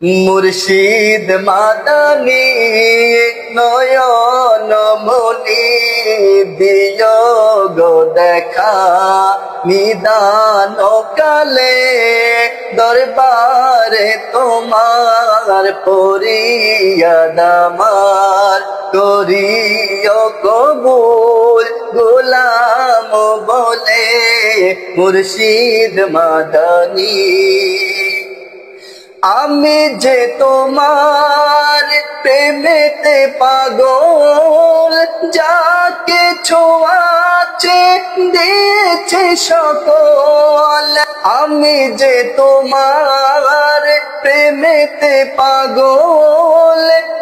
মুর্শিদ মাদানী নয়ন মনি দিয় গো দেখা নিদান কালে দরবারে তোমার পরিয়াদামার করিও কবুল গোলাম বলে মুর্শিদ মাদানী। আমি যে তোমার প্রেমেতে পাগল, যাকে ছোঁয়াছে দিয়েছে সকল। আমি যে তোমার প্রেমেতে পাগল,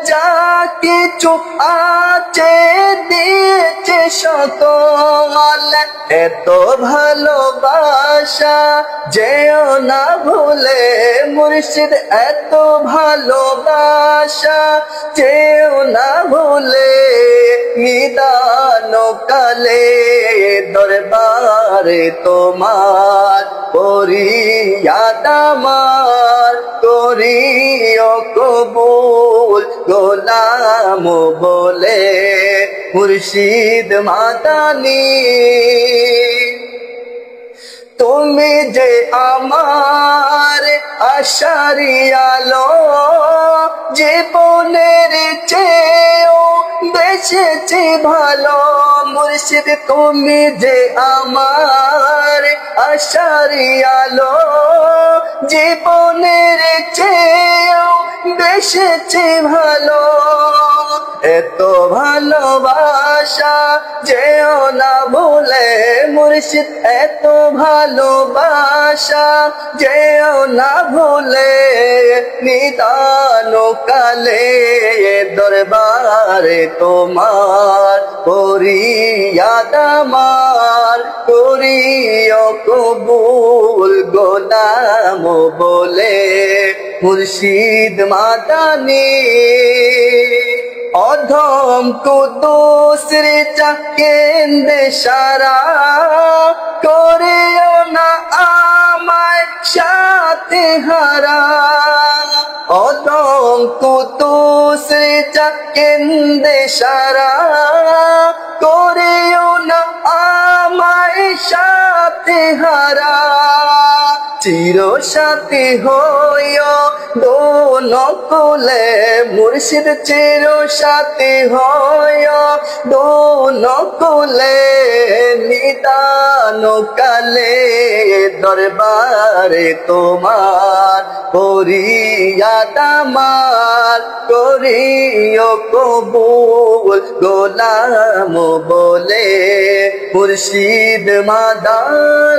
যাকে ছোঁয়াছে দিয়েছে সকল। এত ভালোবাসা যেও না ভুলে মুর্শিদ, এত ভালোবাসা যেও না ভুলে। নিদান কালে দরবারে তোমার পরিয়াদামার করিও কবুল গোলাম বলে মুর্শিদ মাদানী। তুমি যে আমার আশারি আলো, জীবনের চেয়েও বেশি ভালো মুর্শিদ। তুমি যে আমার আশারি আলো, জীবনের চেয়েও বেশি ভালো। এত ভালোবাসা যেও না ভুলে মুর্শিদ, এত ভালোবাসা যেও না ভুলে। নিদান কালে দরবারে তোমার পরিয়াদামার করিও কবুল গোলাম বলে মুর্শিদ মাদানী। অধম কুদুসরে চাকেন্দে সারা করেও না আমায় সাথে হারা। অধম কুদুসরে চাকেন্দে সারা করেও না আমায় সাথে হারা। চির সাথী হইও দোনো কোলে মুর্শিদ, চির সাথী হইও দোনো কোলে। নিদান কালে দরবারে তোমার পরিয়াদামার করিও কবুল গোলাম বলে মুর্শিদ মাদানী।